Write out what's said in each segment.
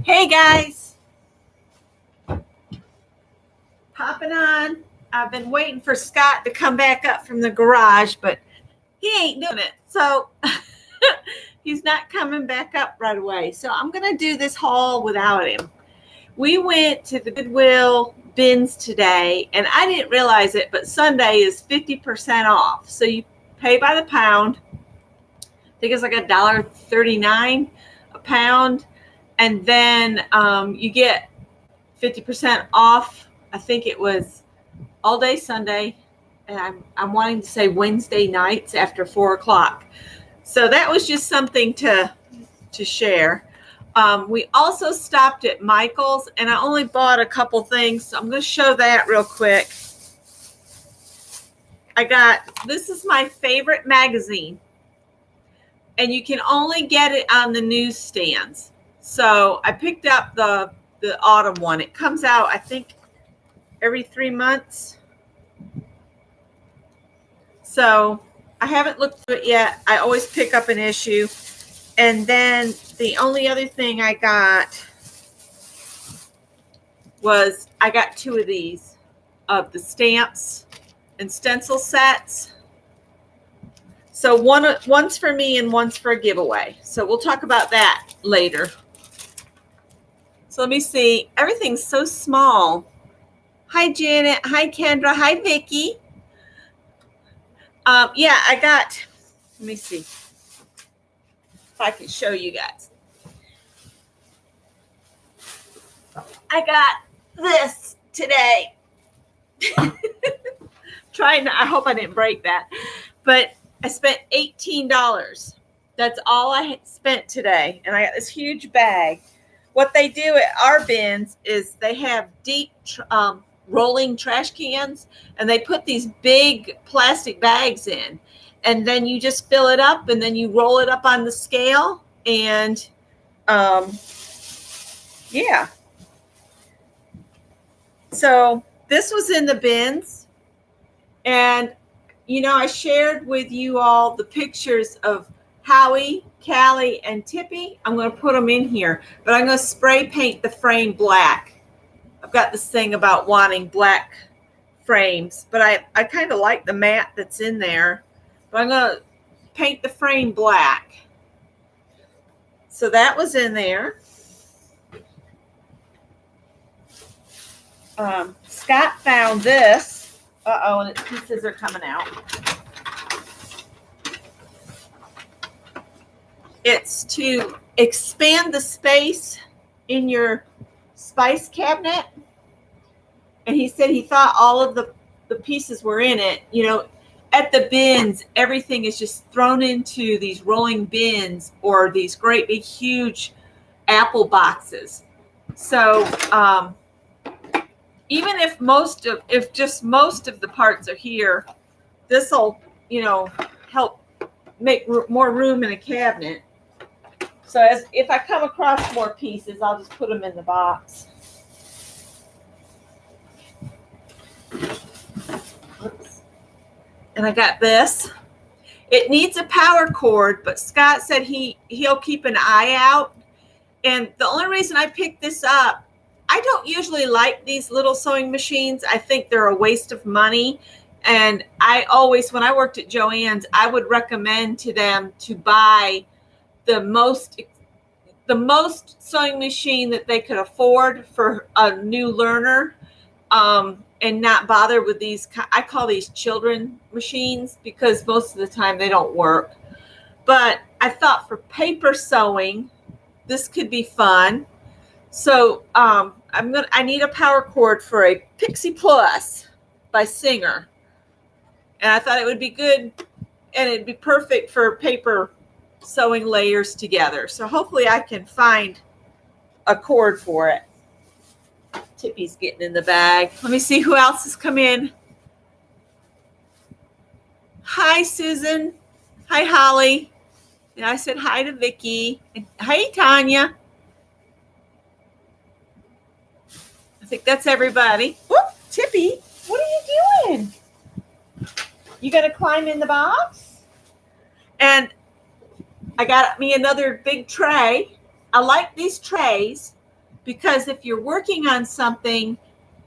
Hey guys, popping on. I've been waiting for Scott to come back up from the garage, but he ain't doing it. So he's not coming back up right away. So I'm going to do this haul without him. We went to the Goodwill bins today, and I didn't realize it, but Sunday is 50% off. So you pay by the pound. I think it's like $1.39 a pound. And then you get 50% off. I think it was all day Sunday, and I'm wanting to say Wednesday nights after 4:00. So that was just something to share. We also stopped at Michael's, and I only bought a couple things. So I'm going to show that real quick. This is my favorite magazine, and you can only get it on the newsstands. So I picked up the autumn one. It comes out, I think, every 3 months. So I haven't looked through it yet. I always pick up an issue. And then the only other thing I got was I got 2 of these of the stamps and stencil sets. So one's for me and one's for a giveaway. So we'll talk about that later. So let me see. Everything's so small. Hi, Janet. Hi, Kendra. Hi, Vicki. Yeah, let me see if I can show you guys. I got this today. I hope I didn't break that. But I spent $18. That's all I spent today. And I got this huge bag. What they do at our bins is they have deep rolling trash cans, and they put these big plastic bags in, and then you just fill it up, and then you roll it up on the scale, and yeah. So this was in the bins, and I shared with you all the pictures of Howie, Callie, and Tippy. I'm going to put them in here, but I'm going to spray paint the frame black. I've got this thing about wanting black frames, but I kind of like the matte that's in there. But I'm going to paint the frame black. So that was in there. Scott found this. Uh-oh, and its pieces are coming out. It's to expand the space in your spice cabinet. And he said he thought all of the pieces were in it. At the bins, everything is just thrown into these rolling bins or these great big huge apple boxes. So even if just most of the parts are here, this will help make more room in a cabinet. So if I come across more pieces, I'll just put them in the box. Oops. And I got this. It needs a power cord, but Scott said he'll keep an eye out. And the only reason I picked this up, I don't usually like these little sewing machines. I think they're a waste of money. And I always, when I worked at Joann's, I would recommend to them to buy the most sewing machine that they could afford for a new learner, and not bother with these. I call these children machines because most of the time they don't work. But I thought for paper sewing, this could be fun. So I need a power cord for a Pixie Plus by Singer, and I thought it would be good, and it'd be perfect for paper sewing layers together. So hopefully I can find a cord for it. Tippy's getting in the bag. Let me see who else has come in. Hi, Susan. Hi, Holly. And I said hi to Vicki. And hi, Tanya. I think that's everybody. Whoop, Tippy, what are you doing? You got to climb in the box? And I got me another big tray. I like these trays because if you're working on something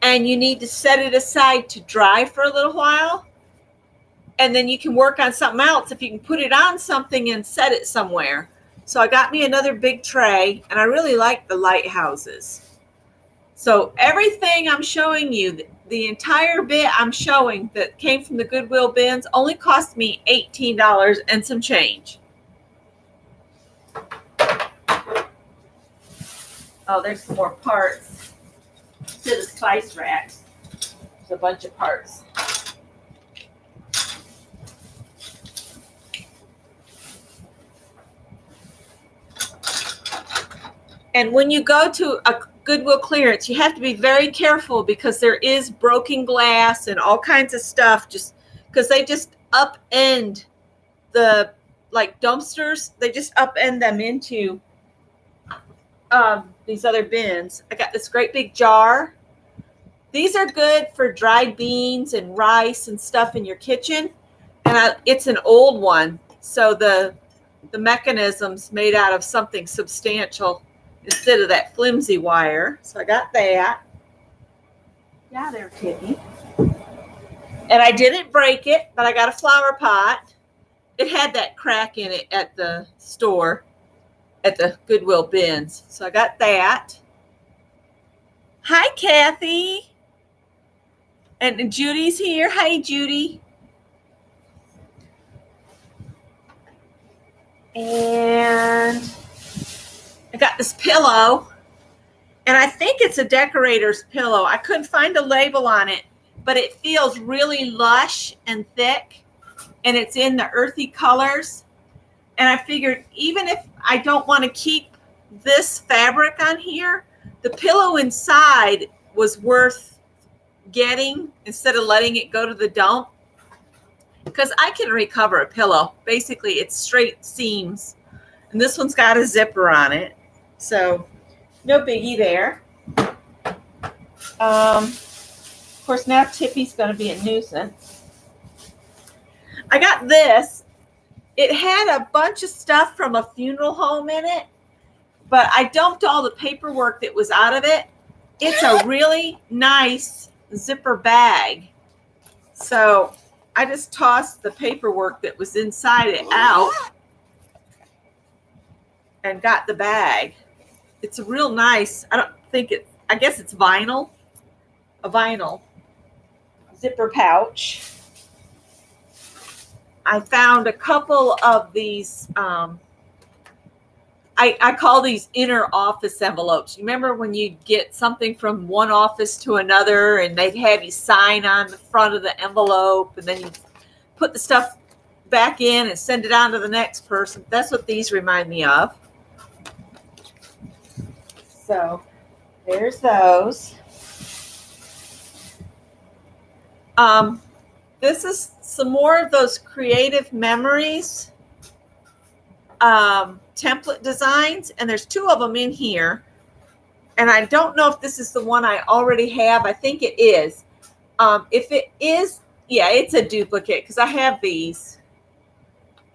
and you need to set it aside to dry for a little while, and then you can work on something else if you can put it on something and set it somewhere. So I got me another big tray, and I really like the lighthouses. So everything I'm showing you, the entire bit I'm showing that came from the Goodwill bins only cost me $18 and some change. Oh, there's some more parts to the spice racks. There's a bunch of parts. And when you go to a Goodwill clearance, you have to be very careful because there is broken glass and all kinds of stuff, just because they just upend the, like dumpsters, they just upend them into these other bins. I got this great big jar. These are good for dried beans and rice and stuff in your kitchen. And it's an old one, so the mechanism's made out of something substantial instead of that flimsy wire. So I got that. Yeah, there, Tippy. And I didn't break it, but I got a flower pot. It had that crack in it at the store, at the Goodwill bins. So I got that. Hi, Kathy. And Judy's here. Hi, Judy. And I got this pillow, and I think it's a decorator's pillow. I couldn't find a label on it, but it feels really lush and thick, and it's in the earthy colors. And I figured even if I don't want to keep this fabric on here, the pillow inside was worth getting instead of letting it go to the dump, because I can recover a pillow. Basically, it's straight seams, and this one's got a zipper on it. So no biggie there. Of course, now Tippy's going to be a nuisance. I got this. It had a bunch of stuff from a funeral home in it, but I dumped all the paperwork that was out of it. It's a really nice zipper bag. So I just tossed the paperwork that was inside it out and got the bag. It's a real nice, I guess it's vinyl, a vinyl zipper pouch. I found a couple of these, I call these inner office envelopes. You remember when you get something from one office to another and they'd have you sign on the front of the envelope, and then you put the stuff back in and send it on to the next person? That's what these remind me of. So there's those. This is some more of those creative memories template designs, and there's two of them in here, and I don't know if this is the one I already have. I think it is. If it is, yeah, it's a duplicate because I have these,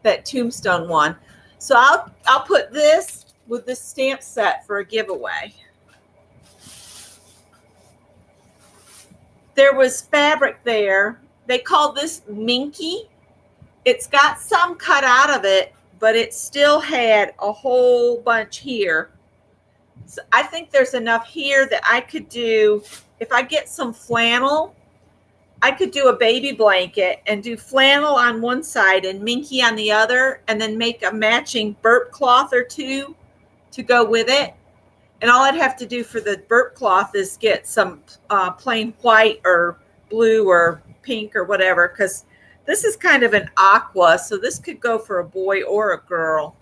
that tombstone one. So I'll put this with this stamp set for a giveaway. There was fabric there. They call this minky. It's got some cut out of it, but it still had a whole bunch here. So I think there's enough here that I could do, if I get some flannel, I could do a baby blanket and do flannel on one side and minky on the other, and then make a matching burp cloth or two to go with it. And all I'd have to do for the burp cloth is get some plain white or blue or pink or whatever, because this is kind of an aqua, so this could go for a boy or a girl.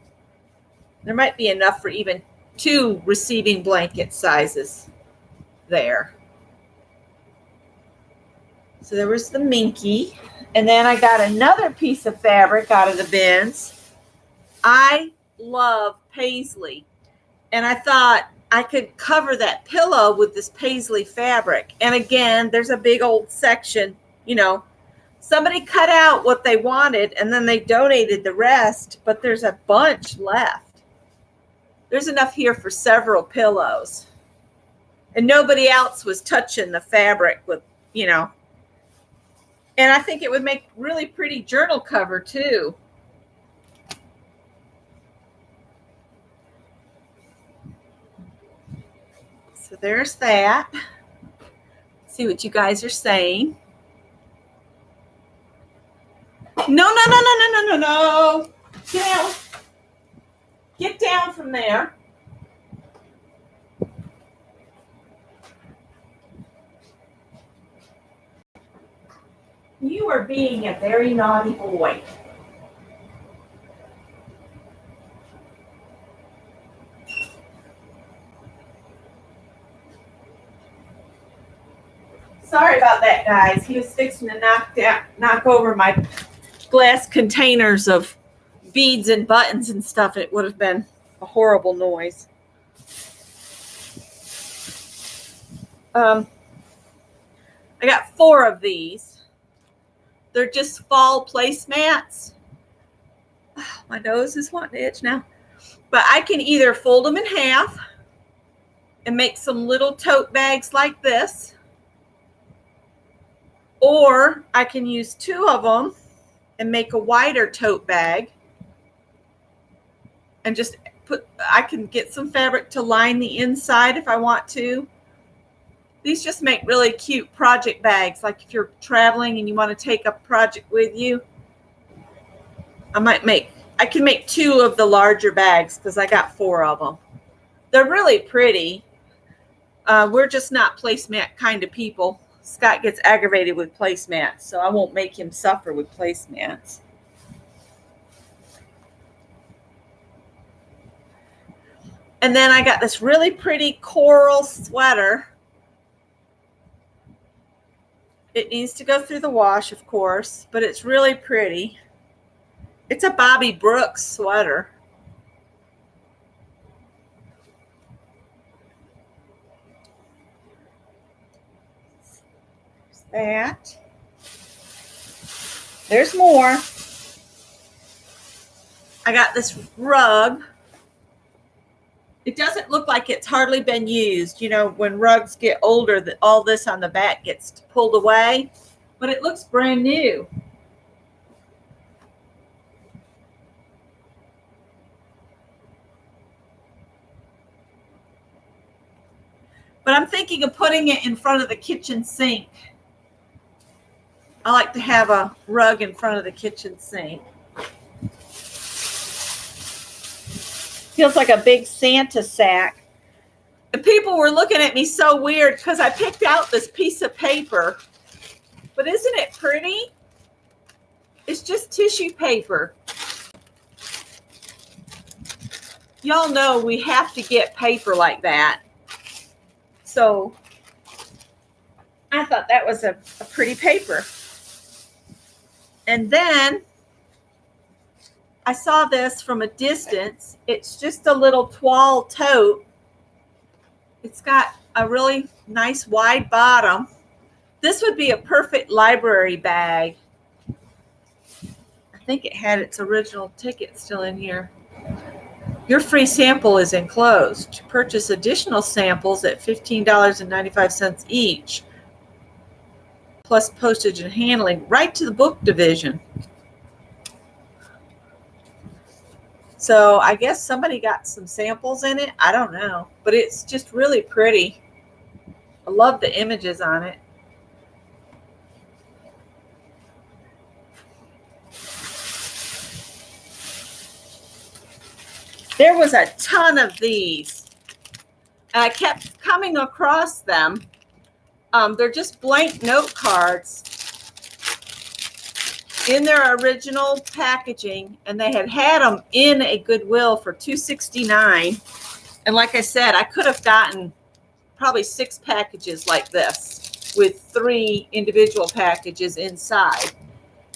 There might be enough for even 2 receiving blanket sizes there. So there was the minky. And then I got another piece of fabric out of the bins. I love paisley. And I thought I could cover that pillow with this paisley fabric. And again, there's a big old section, you know, somebody cut out what they wanted and then they donated the rest, but there's a bunch left. There's enough here for several pillows. And nobody else was touching the fabric with, and I think it would make really pretty journal cover too. So there's that. See what you guys are saying. No. Get down. Get down from there. You are being a very naughty boy. Sorry about that, guys. He was fixing to knock over my glass containers of beads and buttons and stuff. It would have been a horrible noise. I got 4 of these. They're just fall placemats. Oh, my nose is wanting to itch now. But I can either fold them in half and make some little tote bags like this, or I can use 2 of them and make a wider tote bag and just I can get some fabric to line the inside if I want to. These just make really cute project bags, like if you're traveling and you want to take a project with you. I can make 2 of the larger bags because I got 4 of them. They're really pretty. We're just not placemat kind of people. Scott gets aggravated with placemats, so I won't make him suffer with placemats. And then I got this really pretty coral sweater. It needs to go through the wash, of course, but it's really pretty. It's a Bobby Brooks sweater. That. There's more. I got this rug. It doesn't look like it's hardly been used. When rugs get older, all this on the back gets pulled away, but it looks brand new. But I'm thinking of putting it in front of the kitchen sink. I like to have a rug in front of the kitchen sink. Feels like a big Santa sack. And people were looking at me so weird because I picked out this piece of paper. But isn't it pretty? It's just tissue paper. Y'all know we have to get paper like that. So I thought that was a pretty paper. And then I saw this from a distance. It's just a little toile tote. It's got a really nice wide bottom. This would be a perfect library bag. I think it had its original ticket still in here. Your free sample is enclosed. To purchase additional samples at $15.95 each, plus postage and handling, right to the book division. So I guess somebody got some samples in it. I don't know. But it's just really pretty. I love the images on it. There was a ton of these. And I kept coming across them. They're just blank note cards in their original packaging, and they had them in a Goodwill for $2.69. And like I said, I could have gotten probably 6 packages like this with 3 individual packages inside.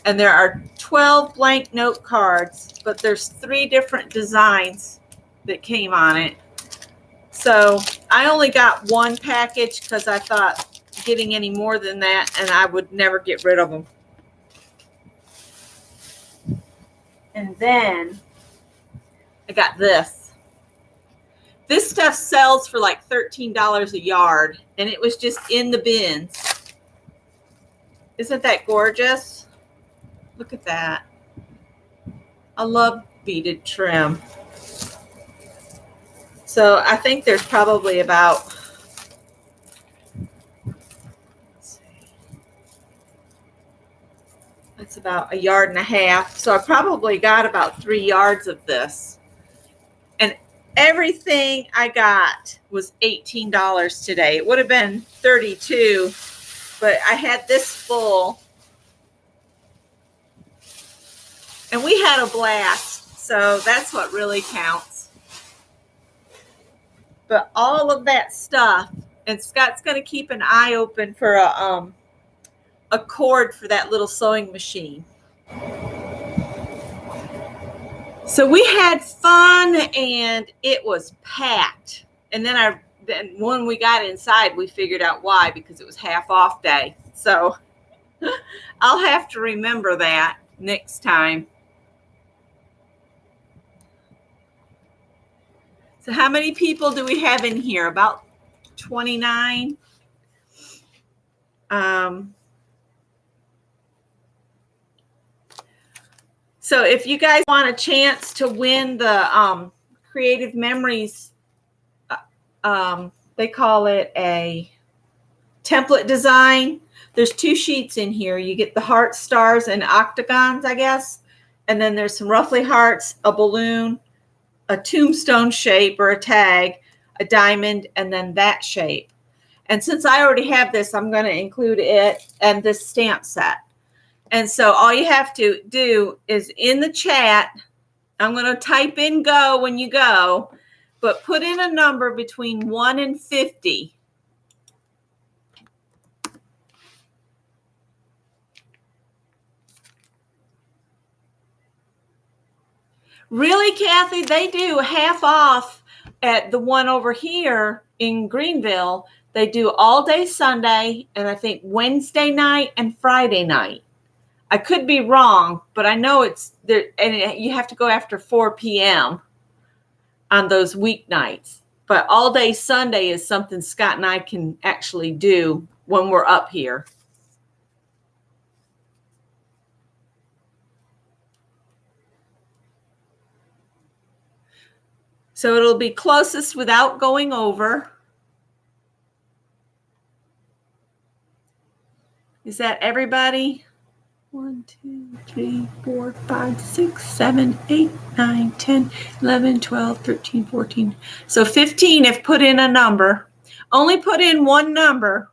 And there are 12 blank note cards, but there's 3 different designs that came on it. So I only got 1 package because I thought getting any more than that and I would never get rid of them. And then I got this. This stuff sells for like $13 a yard, and it was just in the bins. Isn't that gorgeous? Look at that. I love beaded trim. So I think there's probably about, that's about a yard and a half. So I probably got about 3 yards of this. And everything I got was $18 today. It would have been $32, but I had this full. And we had a blast. So that's what really counts. But all of that stuff, and Scott's going to keep an eye open for a cord for that little sewing machine. So we had fun, and it was packed. And then when we got inside, we figured out why, because it was half off day. So I'll have to remember that next time. So how many people do we have in here? About 29. So if you guys want a chance to win the Creative Memories, they call it a template design. There's 2 sheets in here. You get the hearts, stars, and octagons, I guess. And then there's some roughly hearts, a balloon, a tombstone shape or a tag, a diamond, and then that shape. And since I already have this, I'm going to include it and this stamp set. And so all you have to do is in the chat, I'm going to type in go when you go, but put in a number between 1 and 50. Really, Kathy, they do half off at the one over here in Greenville. They do all day Sunday, and I think Wednesday night and Friday night. I could be wrong, but I know it's there, and you have to go after 4 p.m. on those weeknights. But all day Sunday is something Scott and I can actually do when we're up here. So it'll be closest without going over. Is that everybody? 1, 2, 3, 4, 5, 6, 7, 8, 9, 10, 11, 12, 13, 14. So 15 if put in a number. Only put in one number.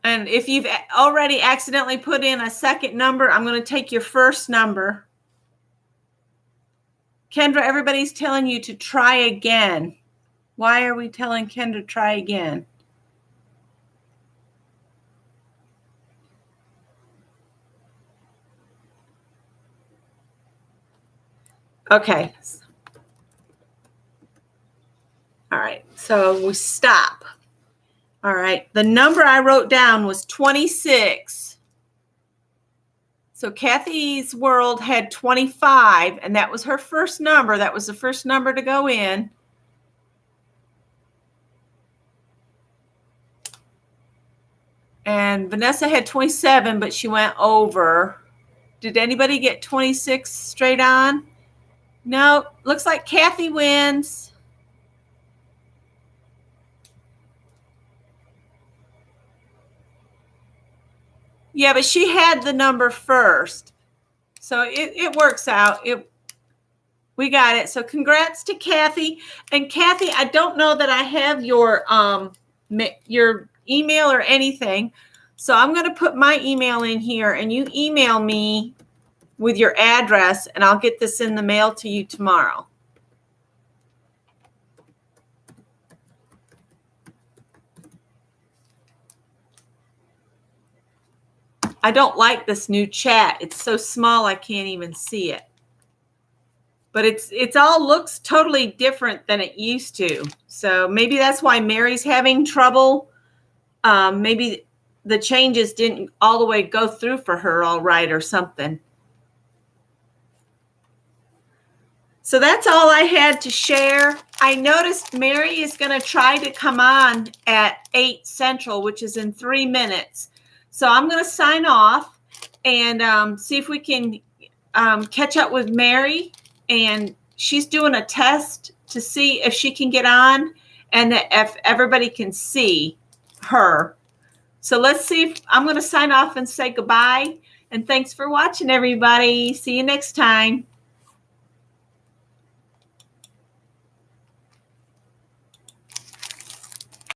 And if you've already accidentally put in a second number, I'm going to take your first number. Kendra, everybody's telling you to try again. Why are we telling Kendra to try again? Okay. All right. So we stop. All right. The number I wrote down was 26. So Kathy's World had 25, and that was her first number. That was the first number to go in. And Vanessa had 27, but she went over. Did anybody get 26 straight on? No, looks like Kathy wins. Yeah, but she had the number first. So it works out. We got it. So congrats to Kathy. And Kathy, I don't know that I have your email or anything. So I'm going to put my email in here, and you email me with your address, and I'll get this in the mail to you tomorrow. I don't like this new chat. It's so small I can't even see it. But it's all looks totally different than it used to. So maybe that's why Mary's having trouble. Maybe the changes didn't all the way go through for her all right or something. So that's all I had to share. I noticed Mary is going to try to come on at 8 Central, which is in 3 minutes. So I'm going to sign off and see if we can catch up with Mary. And she's doing a test to see if she can get on and if everybody can see her. So let's see if I'm going to sign off and say goodbye. And thanks for watching, everybody. See you next time.